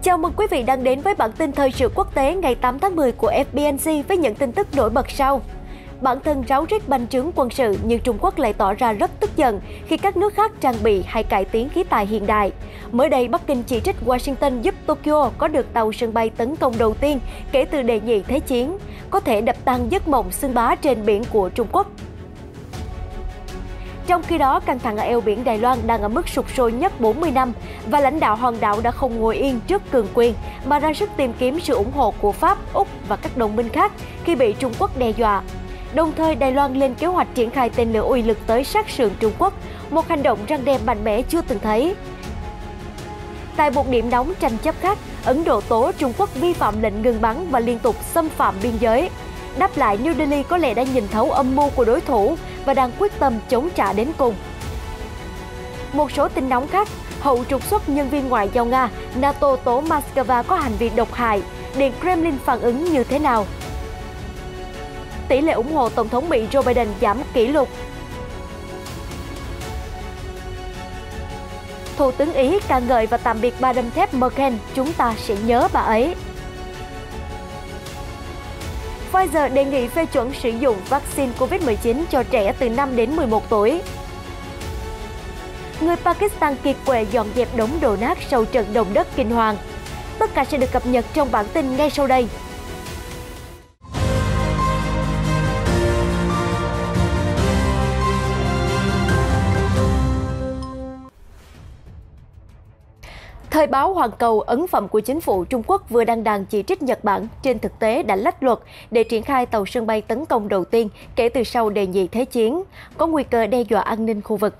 Chào mừng quý vị đang đến với bản tin thời sự quốc tế ngày 8 tháng 10 của FBNC với những tin tức nổi bật sau. Bản thân ráo riết bành trướng quân sự nhưng Trung Quốc lại tỏ ra rất tức giận khi các nước khác trang bị hay cải tiến khí tài hiện đại. Mới đây, Bắc Kinh chỉ trích Washington giúp Tokyo có được tàu sân bay tấn công đầu tiên kể từ đệ nhị thế chiến, có thể đập tan giấc mộng xưng bá trên biển của Trung Quốc. Trong khi đó, căng thẳng ở eo biển Đài Loan đang ở mức sụt sôi nhất 40 năm và lãnh đạo hòn đảo đã không ngồi yên trước cường quyền mà ra sức tìm kiếm sự ủng hộ của Pháp, Úc và các đồng minh khác khi bị Trung Quốc đe dọa. Đồng thời, Đài Loan lên kế hoạch triển khai tên lửa uy lực tới sát sườn Trung Quốc, một hành động răn đe mạnh mẽ chưa từng thấy. Tại một điểm nóng tranh chấp khác, Ấn Độ tố Trung Quốc vi phạm lệnh ngừng bắn và liên tục xâm phạm biên giới. Đáp lại, New Delhi có lẽ đã nhìn thấu âm mưu của đối thủ và đang quyết tâm chống trả đến cùng. Một số tin nóng khác, hậu trục xuất nhân viên ngoại giao Nga, NATO tố Moscow có hành vi độc hại, Điện Kremlin phản ứng như thế nào? Tỷ lệ ủng hộ Tổng thống Mỹ Joe Biden giảm kỷ lục. Thủ tướng Ý ca ngợi và tạm biệt bà đâm thép Merkel, chúng ta sẽ nhớ bà ấy. Pfizer đề nghị phê chuẩn sử dụng vaccine COVID-19 cho trẻ từ 5 đến 11 tuổi. Người Pakistan kiệt quệ dọn dẹp đống đổ nát sau trận động đất kinh hoàng. Tất cả sẽ được cập nhật trong bản tin ngay sau đây. Thời báo Hoàn Cầu, ấn phẩm của chính phủ Trung Quốc vừa đăng đàn chỉ trích Nhật Bản trên thực tế đã lách luật để triển khai tàu sân bay tấn công đầu tiên kể từ sau đệ nhị thế chiến, có nguy cơ đe dọa an ninh khu vực.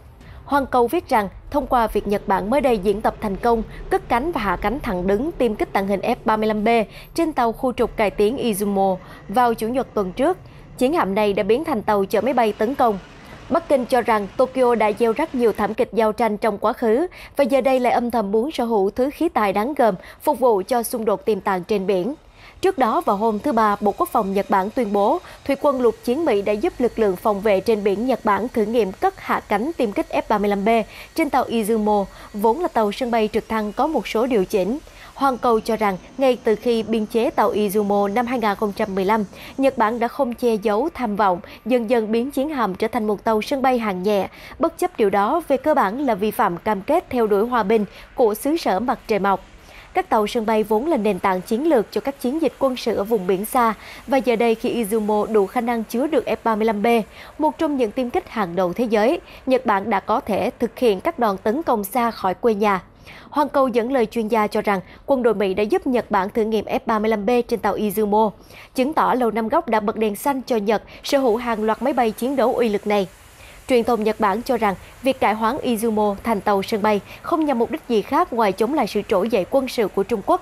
Hoàn Cầu viết rằng, thông qua việc Nhật Bản mới đây diễn tập thành công, cất cánh và hạ cánh thẳng đứng tiêm kích tàng hình F-35B trên tàu khu trục cải tiến Izumo vào Chủ nhật tuần trước, chiến hạm này đã biến thành tàu chở máy bay tấn công. Bắc Kinh cho rằng Tokyo đã gieo rắc nhiều thảm kịch giao tranh trong quá khứ và giờ đây lại âm thầm muốn sở hữu thứ khí tài đáng gờm phục vụ cho xung đột tiềm tàng trên biển. Trước đó, vào hôm thứ Ba, Bộ Quốc phòng Nhật Bản tuyên bố Thủy quân lục chiến Mỹ đã giúp lực lượng phòng vệ trên biển Nhật Bản thử nghiệm cất hạ cánh tiêm kích F-35B trên tàu Izumo, vốn là tàu sân bay trực thăng có một số điều chỉnh. Hoàn Cầu cho rằng, ngay từ khi biên chế tàu Izumo năm 2015, Nhật Bản đã không che giấu tham vọng dần dần biến chiến hạm trở thành một tàu sân bay hạng nhẹ, bất chấp điều đó về cơ bản là vi phạm cam kết theo đuổi hòa bình của xứ sở mặt trời mọc. Các tàu sân bay vốn là nền tảng chiến lược cho các chiến dịch quân sự ở vùng biển xa, và giờ đây khi Izumo đủ khả năng chứa được F-35B, một trong những tiêm kích hàng đầu thế giới, Nhật Bản đã có thể thực hiện các đòn tấn công xa khỏi quê nhà. Hoàn Cầu dẫn lời chuyên gia cho rằng quân đội Mỹ đã giúp Nhật Bản thử nghiệm F-35B trên tàu Izumo, chứng tỏ Lầu Năm Góc đã bật đèn xanh cho Nhật sở hữu hàng loạt máy bay chiến đấu uy lực này. Truyền thông Nhật Bản cho rằng việc cải hoán Izumo thành tàu sân bay không nhằm mục đích gì khác ngoài chống lại sự trỗi dậy quân sự của Trung Quốc.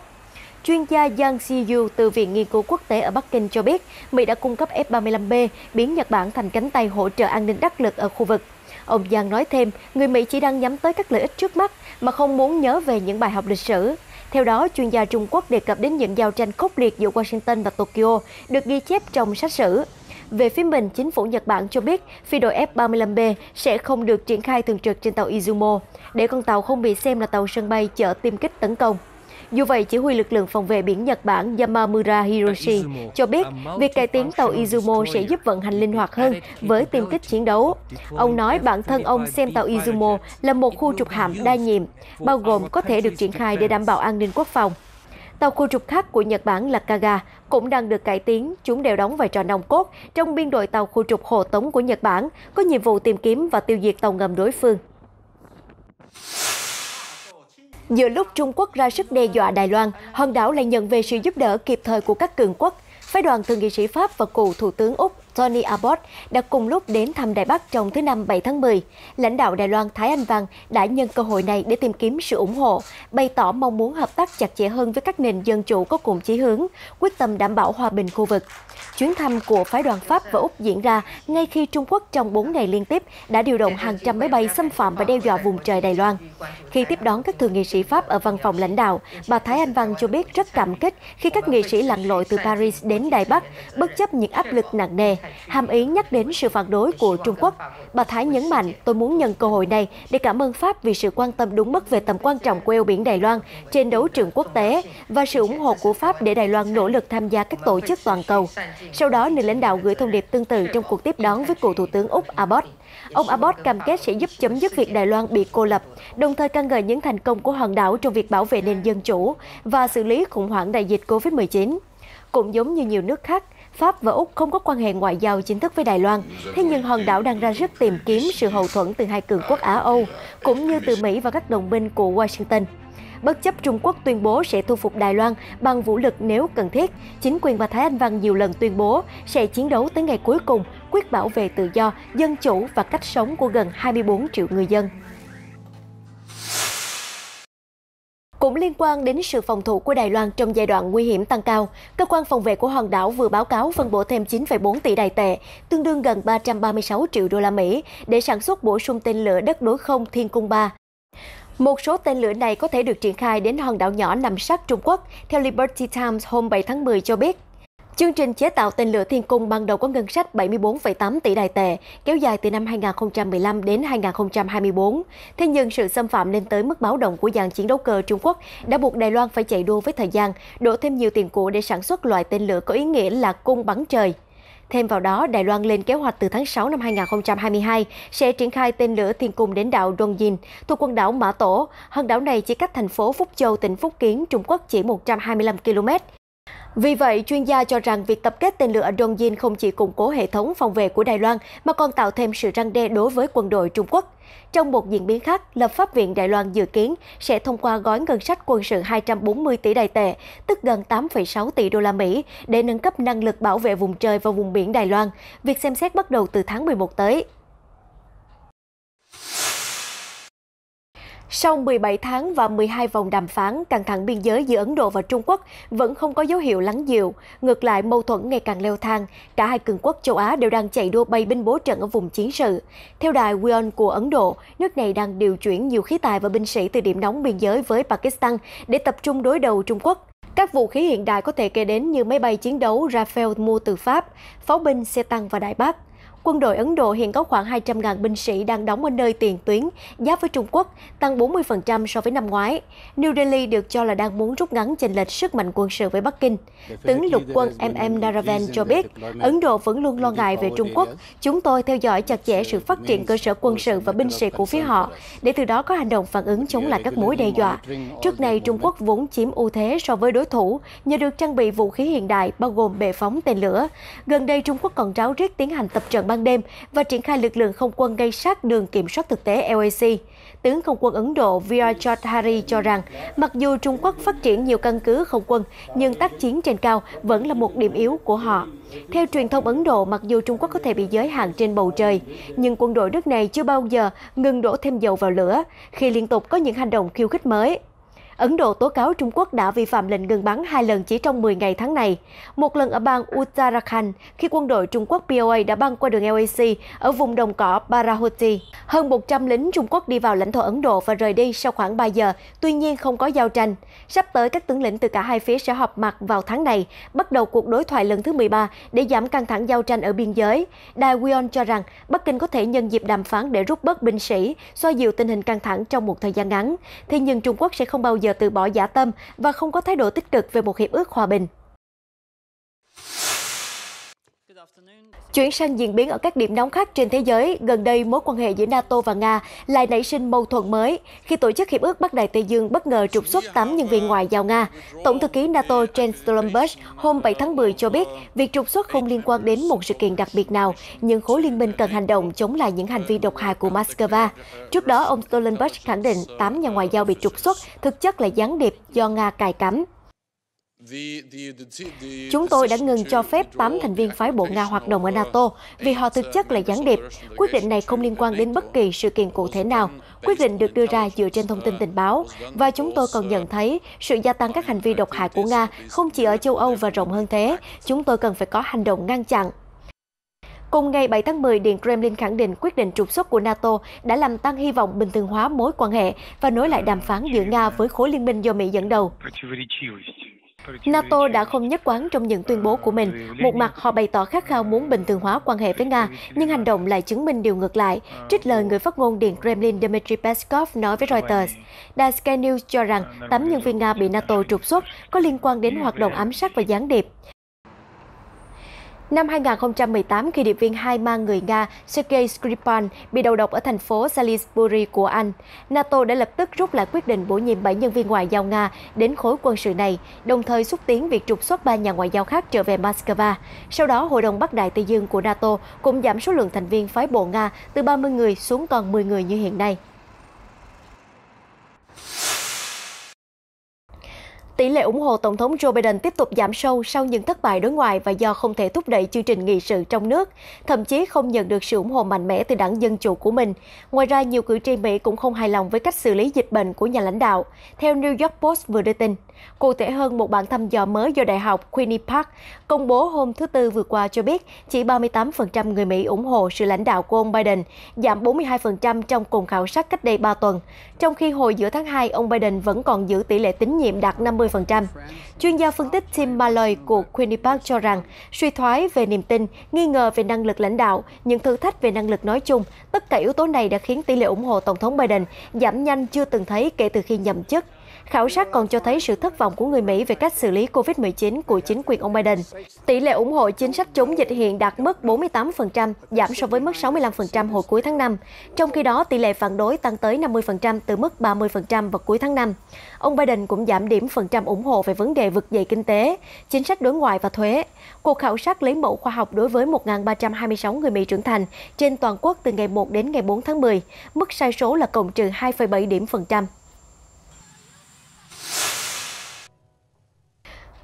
Chuyên gia Yang Xiyu từ Viện Nghiên cứu Quốc tế ở Bắc Kinh cho biết Mỹ đã cung cấp F-35B biến Nhật Bản thành cánh tay hỗ trợ an ninh đắc lực ở khu vực. Ông Yang nói thêm, người Mỹ chỉ đang nhắm tới các lợi ích trước mắt mà không muốn nhớ về những bài học lịch sử. Theo đó, chuyên gia Trung Quốc đề cập đến những giao tranh khốc liệt giữa Washington và Tokyo được ghi chép trong sách sử. Về phía mình, chính phủ Nhật Bản cho biết phi đội F-35B sẽ không được triển khai thường trực trên tàu Izumo để con tàu không bị xem là tàu sân bay chở tiêm kích tấn công. Dù vậy, chỉ huy lực lượng phòng vệ biển Nhật Bản Yamamura Hiroshi cho biết việc cải tiến tàu Izumo sẽ giúp vận hành linh hoạt hơn với tiêm kích chiến đấu. Ông nói bản thân ông xem tàu Izumo là một khu trục hạm đa nhiệm, bao gồm có thể được triển khai để đảm bảo an ninh quốc phòng. Tàu khu trục khác của Nhật Bản là Kaga cũng đang được cải tiến, chúng đều đóng vai trò nòng cốt trong biên đội tàu khu trục hộ tống của Nhật Bản, có nhiệm vụ tìm kiếm và tiêu diệt tàu ngầm đối phương. Giữa lúc Trung Quốc ra sức đe dọa Đài Loan, hòn đảo lại nhận về sự giúp đỡ kịp thời của các cường quốc. Phái đoàn thượng nghị sĩ Pháp và cựu Thủ tướng Úc Tony Abbott đã cùng lúc đến thăm Đài Bắc trong thứ Năm 7 tháng 10. Lãnh đạo Đài Loan Thái Anh Văn đã nhân cơ hội này để tìm kiếm sự ủng hộ, bày tỏ mong muốn hợp tác chặt chẽ hơn với các nền dân chủ có cùng chí hướng, quyết tâm đảm bảo hòa bình khu vực. Chuyến thăm của phái đoàn Pháp và Úc diễn ra ngay khi Trung Quốc trong 4 ngày liên tiếp đã điều động hàng trăm máy bay xâm phạm và đe dọa vùng trời Đài Loan. Khi tiếp đón các thượng nghị sĩ Pháp ở văn phòng lãnh đạo, bà Thái Anh Văn cho biết rất cảm kích khi các nghị sĩ lặn lội từ Paris đến Đài Bắc, bất chấp những áp lực nặng nề. hàm ý nhắc đến sự phản đối của Trung Quốc. Bà Thái nhấn mạnh, tôi muốn nhân cơ hội này để cảm ơn Pháp vì sự quan tâm đúng mức về tầm quan trọng của eo biển Đài Loan trên đấu trường quốc tế và sự ủng hộ của Pháp để Đài Loan nỗ lực tham gia các tổ chức toàn cầu. Sau đó, nữ lãnh đạo gửi thông điệp tương tự trong cuộc tiếp đón với cựu Thủ tướng Úc Abbott. Ông Abbott cam kết sẽ giúp chấm dứt việc Đài Loan bị cô lập, đồng thời ca ngợi những thành công của hòn đảo trong việc bảo vệ nền dân chủ và xử lý khủng hoảng đại dịch COVID-19. Cũng giống như nhiều nước khác, Pháp và Úc không có quan hệ ngoại giao chính thức với Đài Loan, thế nhưng hòn đảo đang ra sức tìm kiếm sự hậu thuẫn từ hai cường quốc Á-Âu, cũng như từ Mỹ và các đồng minh của Washington. Bất chấp Trung Quốc tuyên bố sẽ thu phục Đài Loan bằng vũ lực nếu cần thiết, chính quyền bà Thái Anh Văn nhiều lần tuyên bố sẽ chiến đấu tới ngày cuối cùng, quyết bảo vệ tự do, dân chủ và cách sống của gần 24 triệu người dân. Cũng liên quan đến sự phòng thủ của Đài Loan trong giai đoạn nguy hiểm tăng cao, cơ quan phòng vệ của hòn đảo vừa báo cáo phân bổ thêm 9,4 tỷ Đài tệ, tương đương gần 336 triệu đô la Mỹ, để sản xuất bổ sung tên lửa đất đối không Thiên Cung 3. Một số tên lửa này có thể được triển khai đến hòn đảo nhỏ nằm sát Trung Quốc, theo Liberty Times hôm 7 tháng 10 cho biết. Chương trình chế tạo tên lửa Thiên Cung ban đầu có ngân sách 74,8 tỷ Đài tệ, kéo dài từ năm 2015 đến 2024. Thế nhưng sự xâm phạm lên tới mức báo động của dàn chiến đấu cơ Trung Quốc đã buộc Đài Loan phải chạy đua với thời gian, đổ thêm nhiều tiền của để sản xuất loại tên lửa có ý nghĩa là cung bắn trời. Thêm vào đó, Đài Loan lên kế hoạch từ tháng 6 năm 2022 sẽ triển khai tên lửa Thiên Cung đến đảo Dongjin, thuộc quần đảo Mã Tổ. Hòn đảo này chỉ cách thành phố Phúc Châu, tỉnh Phúc Kiến, Trung Quốc chỉ 125 km. Vì vậy, chuyên gia cho rằng việc tập kết tên lửa ở Dongjin không chỉ củng cố hệ thống phòng vệ của Đài Loan mà còn tạo thêm sự răn đe đối với quân đội Trung Quốc. Trong một diễn biến khác, Lập pháp viện Đài Loan dự kiến sẽ thông qua gói ngân sách quân sự 240 tỷ Đài tệ, tức gần 8,6 tỷ đô la Mỹ, để nâng cấp năng lực bảo vệ vùng trời và vùng biển Đài Loan. Việc xem xét bắt đầu từ tháng 11 tới. Sau 17 tháng và 12 vòng đàm phán, căng thẳng biên giới giữa Ấn Độ và Trung Quốc vẫn không có dấu hiệu lắng dịu. Ngược lại, mâu thuẫn ngày càng leo thang. Cả hai cường quốc châu Á đều đang chạy đua bày binh bố trận ở vùng chiến sự. Theo đài WION của Ấn Độ, nước này đang điều chuyển nhiều khí tài và binh sĩ từ điểm nóng biên giới với Pakistan để tập trung đối đầu Trung Quốc. Các vũ khí hiện đại có thể kể đến như máy bay chiến đấu Rafale mua từ Pháp, pháo binh, xe tăng và đại bác. Quân đội Ấn Độ hiện có khoảng 200.000 binh sĩ đang đóng ở nơi tiền tuyến, giáp với Trung Quốc, tăng 40% so với năm ngoái. New Delhi được cho là đang muốn rút ngắn chênh lệch sức mạnh quân sự với Bắc Kinh. Tướng lục quân Naravan cho biết, Ấn Độ vẫn luôn lo ngại về Trung Quốc. Chúng tôi theo dõi chặt chẽ sự phát triển cơ sở quân sự và binh sĩ của phía họ, để từ đó có hành động phản ứng chống lại các mối đe dọa. Trước này, Trung Quốc vốn chiếm ưu thế so với đối thủ nhờ được trang bị vũ khí hiện đại, bao gồm bệ phóng tên lửa. Gần đây, Trung Quốc còn ráo riết tiến hành tập trận ban đêm và triển khai lực lượng không quân ngay sát đường kiểm soát thực tế LAC. Tướng không quân Ấn Độ Virat Chowdhury cho rằng, mặc dù Trung Quốc phát triển nhiều căn cứ không quân, nhưng tác chiến trên cao vẫn là một điểm yếu của họ. Theo truyền thông Ấn Độ, mặc dù Trung Quốc có thể bị giới hạn trên bầu trời, nhưng quân đội nước này chưa bao giờ ngừng đổ thêm dầu vào lửa khi liên tục có những hành động khiêu khích mới. Ấn Độ tố cáo Trung Quốc đã vi phạm lệnh ngừng bắn 2 lần chỉ trong 10 ngày tháng này. Một lần ở bang Uttarakhand, khi quân đội Trung Quốc POA đã băng qua đường LAC ở vùng đồng cỏ Barahuti. Hơn 100 lính Trung Quốc đi vào lãnh thổ Ấn Độ và rời đi sau khoảng 3 giờ, tuy nhiên không có giao tranh. Sắp tới, các tướng lĩnh từ cả hai phía sẽ họp mặt vào tháng này, bắt đầu cuộc đối thoại lần thứ 13 để giảm căng thẳng giao tranh ở biên giới. Đài WION cho rằng Bắc Kinh có thể nhân dịp đàm phán để rút bớt binh sĩ, xoa dịu tình hình căng thẳng trong một thời gian ngắn. Thế nhưng Trung Quốc sẽ không bao giờ từ bỏ dã tâm và không có thái độ tích cực về một hiệp ước hòa bình. Chuyển sang diễn biến ở các điểm nóng khác trên thế giới, gần đây mối quan hệ giữa NATO và Nga lại nảy sinh mâu thuẫn mới khi Tổ chức Hiệp ước Bắc Đại Tây Dương bất ngờ trục xuất 8 nhân viên ngoại giao Nga. Tổng thư ký NATO Jens Stoltenberg hôm 7 tháng 10 cho biết việc trục xuất không liên quan đến một sự kiện đặc biệt nào, nhưng khối liên minh cần hành động chống lại những hành vi độc hại của Moscow. Trước đó, ông Stoltenberg khẳng định 8 nhà ngoại giao bị trục xuất thực chất là gián điệp do Nga cài cắm. Chúng tôi đã ngừng cho phép 8 thành viên phái bộ Nga hoạt động ở NATO vì họ thực chất là gián điệp. Quyết định này không liên quan đến bất kỳ sự kiện cụ thể nào. Quyết định được đưa ra dựa trên thông tin tình báo. Và chúng tôi còn nhận thấy sự gia tăng các hành vi độc hại của Nga không chỉ ở châu Âu và rộng hơn thế. Chúng tôi cần phải có hành động ngăn chặn. Cùng ngày 7 tháng 10, Điện Kremlin khẳng định quyết định trục xuất của NATO đã làm tăng hy vọng bình thường hóa mối quan hệ và nối lại đàm phán giữa Nga với khối liên minh do Mỹ dẫn đầu. NATO đã không nhất quán trong những tuyên bố của mình. Một mặt, họ bày tỏ khát khao muốn bình thường hóa quan hệ với Nga, nhưng hành động lại chứng minh điều ngược lại, trích lời người phát ngôn Điện Kremlin Dmitry Peskov nói với Reuters. Đài Sky News cho rằng 8 nhân viên Nga bị NATO trục xuất có liên quan đến hoạt động ám sát và gián điệp. Năm 2018, khi điệp viên hai mang người Nga Sergei Skripal bị đầu độc ở thành phố Salisbury của Anh, NATO đã lập tức rút lại quyết định bổ nhiệm 7 nhân viên ngoại giao Nga đến khối quân sự này, đồng thời xúc tiến việc trục xuất 3 nhà ngoại giao khác trở về Moscow. Sau đó, Hội đồng Bắc Đại Tây Dương của NATO cũng giảm số lượng thành viên phái bộ Nga từ 30 người xuống còn 10 người như hiện nay. Tỷ lệ ủng hộ Tổng thống Joe Biden tiếp tục giảm sâu sau những thất bại đối ngoại và do không thể thúc đẩy chương trình nghị sự trong nước, thậm chí không nhận được sự ủng hộ mạnh mẽ từ đảng Dân Chủ của mình. Ngoài ra, nhiều cử tri Mỹ cũng không hài lòng với cách xử lý dịch bệnh của nhà lãnh đạo, theo New York Post vừa đưa tin. Cụ thể hơn, một bản thăm dò mới do Đại học Queen's Park công bố hôm thứ Tư vừa qua cho biết chỉ 38% người Mỹ ủng hộ sự lãnh đạo của ông Biden, giảm 42% trong cùng khảo sát cách đây 3 tuần. Trong khi hồi giữa tháng 2, ông Biden vẫn còn giữ tỷ lệ tín nhiệm đạt 50%. Chuyên gia phân tích Tim Malloy của Queen's Park cho rằng suy thoái về niềm tin, nghi ngờ về năng lực lãnh đạo, những thử thách về năng lực nói chung, tất cả yếu tố này đã khiến tỷ lệ ủng hộ Tổng thống Biden giảm nhanh chưa từng thấy kể từ khi nhậm chức. Khảo sát còn cho thấy sự thất vọng của người Mỹ về cách xử lý COVID-19 của chính quyền ông Biden. Tỷ lệ ủng hộ chính sách chống dịch hiện đạt mức 48%, giảm so với mức 65% hồi cuối tháng 5. Trong khi đó, tỷ lệ phản đối tăng tới 50% từ mức 30% vào cuối tháng 5. Ông Biden cũng giảm điểm phần trăm ủng hộ về vấn đề vực dậy kinh tế, chính sách đối ngoại và thuế. Cuộc khảo sát lấy mẫu khoa học đối với 1.326 người Mỹ trưởng thành trên toàn quốc từ ngày 1 đến ngày 4 tháng 10. Mức sai số là cộng trừ 2,7 điểm phần trăm.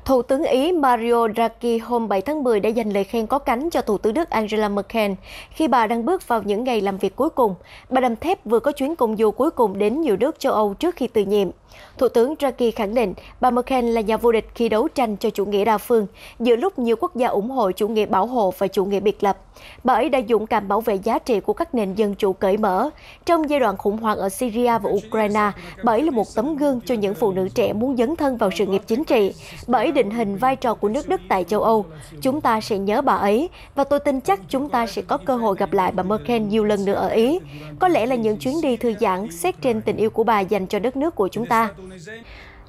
Thủ tướng Ý Mario Draghi hôm 7 tháng 10 đã dành lời khen có cánh cho Thủ tướng Đức Angela Merkel khi bà đang bước vào những ngày làm việc cuối cùng. Bà đầm thép vừa có chuyến công du cuối cùng đến nhiều nước châu Âu trước khi từ nhiệm. Thủ tướng Draghi khẳng định bà Merkel là nhà vô địch khi đấu tranh cho chủ nghĩa đa phương, giữa lúc nhiều quốc gia ủng hộ chủ nghĩa bảo hộ và chủ nghĩa biệt lập. Bà ấy đã dũng cảm bảo vệ giá trị của các nền dân chủ cởi mở. Trong giai đoạn khủng hoảng ở Syria và Ukraine, bà ấy là một tấm gương cho những phụ nữ trẻ muốn dấn thân vào sự nghiệp chính trị. Bà ấy định hình vai trò của nước Đức tại châu Âu. Chúng ta sẽ nhớ bà ấy, và tôi tin chắc chúng ta sẽ có cơ hội gặp lại bà Merkel nhiều lần nữa ở Ý. Có lẽ là những chuyến đi thư giãn xét trên tình yêu của bà dành cho đất nước của chúng ta.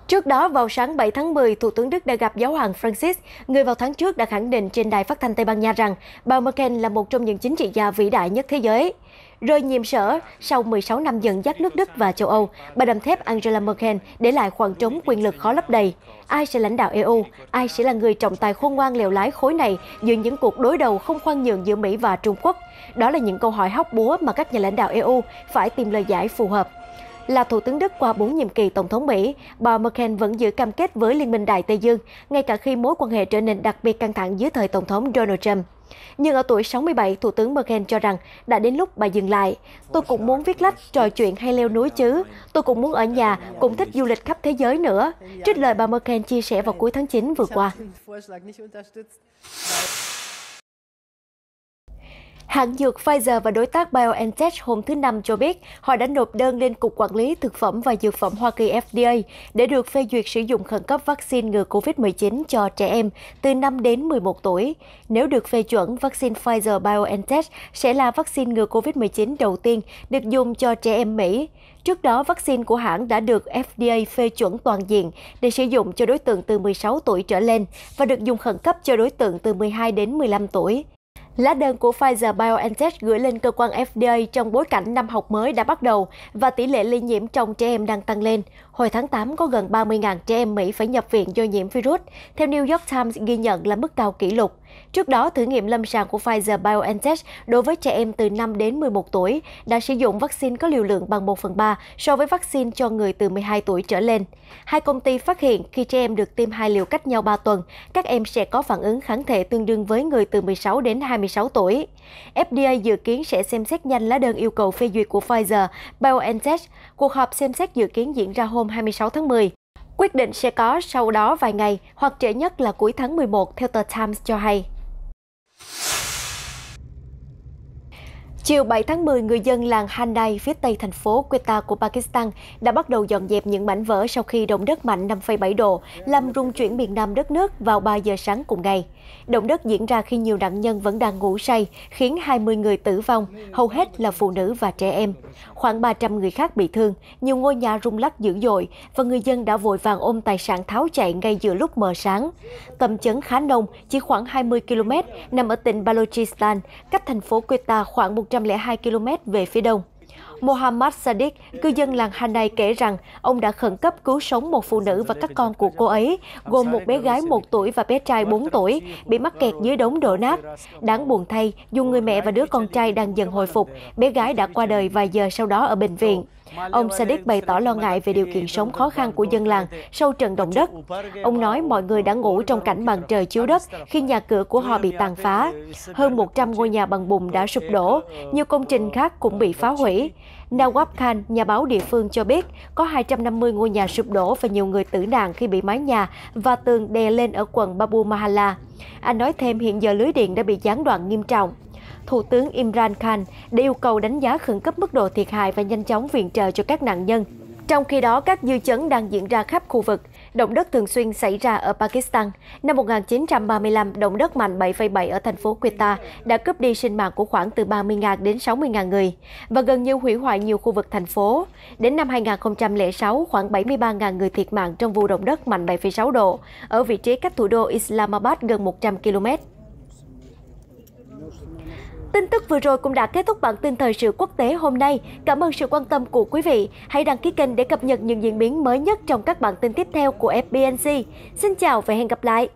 Trước đó, vào sáng 7 tháng 10, Thủ tướng Đức đã gặp Giáo hoàng Francis, người vào tháng trước đã khẳng định trên đài phát thanh Tây Ban Nha rằng bà Merkel là một trong những chính trị gia vĩ đại nhất thế giới. Rơi nhiệm sở, sau 16 năm dẫn dắt nước Đức và châu Âu, bà đầm thép Angela Merkel để lại khoảng trống quyền lực khó lấp đầy. Ai sẽ lãnh đạo EU? Ai sẽ là người trọng tài khôn ngoan lèo lái khối này giữa những cuộc đối đầu không khoan nhượng giữa Mỹ và Trung Quốc? Đó là những câu hỏi hóc búa mà các nhà lãnh đạo EU phải tìm lời giải phù hợp. Là Thủ tướng Đức qua 4 nhiệm kỳ Tổng thống Mỹ, bà Merkel vẫn giữ cam kết với Liên minh Đại Tây Dương, ngay cả khi mối quan hệ trở nên đặc biệt căng thẳng dưới thời Tổng thống Donald Trump. Nhưng ở tuổi 67, Thủ tướng Merkel cho rằng đã đến lúc bà dừng lại. Tôi cũng muốn viết lách, trò chuyện hay leo núi chứ. Tôi cũng muốn ở nhà, cũng thích du lịch khắp thế giới nữa. Trích lời bà Merkel chia sẻ vào cuối tháng 9 vừa qua. Hãng dược Pfizer và đối tác BioNTech hôm thứ Năm cho biết họ đã nộp đơn lên Cục Quản lý Thực phẩm và Dược phẩm Hoa Kỳ FDA để được phê duyệt sử dụng khẩn cấp vaccine ngừa COVID-19 cho trẻ em từ 5 đến 11 tuổi. Nếu được phê chuẩn, vaccine Pfizer-BioNTech sẽ là vaccine ngừa COVID-19 đầu tiên được dùng cho trẻ em Mỹ. Trước đó, vaccine của hãng đã được FDA phê chuẩn toàn diện để sử dụng cho đối tượng từ 16 tuổi trở lên và được dùng khẩn cấp cho đối tượng từ 12 đến 15 tuổi. Lá đơn của Pfizer-BioNTech gửi lên cơ quan FDA trong bối cảnh năm học mới đã bắt đầu và tỷ lệ lây nhiễm trong trẻ em đang tăng lên. Hồi tháng 8, có gần 30.000 trẻ em Mỹ phải nhập viện do nhiễm virus, theo New York Times ghi nhận là mức cao kỷ lục. Trước đó, thử nghiệm lâm sàng của Pfizer-BioNTech đối với trẻ em từ 5 đến 11 tuổi đã sử dụng vaccine có liều lượng bằng 1/3 so với vaccine cho người từ 12 tuổi trở lên. Hai công ty phát hiện khi trẻ em được tiêm 2 liều cách nhau 3 tuần, các em sẽ có phản ứng kháng thể tương đương với người từ 16 đến 26 tuổi. FDA dự kiến sẽ xem xét nhanh lá đơn yêu cầu phê duyệt của Pfizer-BioNTech. Cuộc họp xem xét dự kiến diễn ra hôm 26 tháng 10. Quyết định sẽ có sau đó vài ngày hoặc trễ nhất là cuối tháng 11, theo tờ Times cho hay. Chiều 7 tháng 10, người dân làng Handai phía tây thành phố Quetta của Pakistan đã bắt đầu dọn dẹp những mảnh vỡ sau khi động đất mạnh 5,7 độ làm rung chuyển miền Nam đất nước vào 3 giờ sáng cùng ngày. Động đất diễn ra khi nhiều nạn nhân vẫn đang ngủ say, khiến 20 người tử vong, hầu hết là phụ nữ và trẻ em. Khoảng 300 người khác bị thương, nhiều ngôi nhà rung lắc dữ dội và người dân đã vội vàng ôm tài sản tháo chạy ngay giữa lúc mờ sáng. Tâm chấn Khá Nông, chỉ khoảng 20 km, nằm ở tỉnh Balochistan, cách thành phố Quetta khoảng 102 km về phía đông. Mohammad Sadiq, cư dân làng Handai kể rằng ông đã khẩn cấp cứu sống một phụ nữ và các con của cô ấy, gồm một bé gái 1 tuổi và bé trai 4 tuổi, bị mắc kẹt dưới đống đổ nát. Đáng buồn thay, dù người mẹ và đứa con trai đang dần hồi phục, bé gái đã qua đời vài giờ sau đó ở bệnh viện. Ông Sadiq bày tỏ lo ngại về điều kiện sống khó khăn của dân làng sau trận động đất. Ông nói mọi người đã ngủ trong cảnh màn trời chiếu đất khi nhà cửa của họ bị tàn phá. Hơn 100 ngôi nhà bằng bùn đã sụp đổ, nhiều công trình khác cũng bị phá hủy. Nawab Khan, nhà báo địa phương cho biết có 250 ngôi nhà sụp đổ và nhiều người tử nạn khi bị mái nhà và tường đè lên ở quận Babu Mahalla. Anh nói thêm hiện giờ lưới điện đã bị gián đoạn nghiêm trọng. Thủ tướng Imran Khan đã yêu cầu đánh giá khẩn cấp mức độ thiệt hại và nhanh chóng viện trợ cho các nạn nhân. Trong khi đó, các dư chấn đang diễn ra khắp khu vực. Động đất thường xuyên xảy ra ở Pakistan. Năm 1935, động đất mạnh 7,7 ở thành phố Quetta đã cướp đi sinh mạng của khoảng từ 30.000 đến 60.000 người và gần như hủy hoại nhiều khu vực thành phố. Đến năm 2006, khoảng 73.000 người thiệt mạng trong vụ động đất mạnh 7,6 độ ở vị trí cách thủ đô Islamabad gần 100 km. Tin tức vừa rồi cũng đã kết thúc bản tin thời sự quốc tế hôm nay. Cảm ơn sự quan tâm của quý vị. Hãy đăng ký kênh để cập nhật những diễn biến mới nhất trong các bản tin tiếp theo của FBNC. Xin chào và hẹn gặp lại!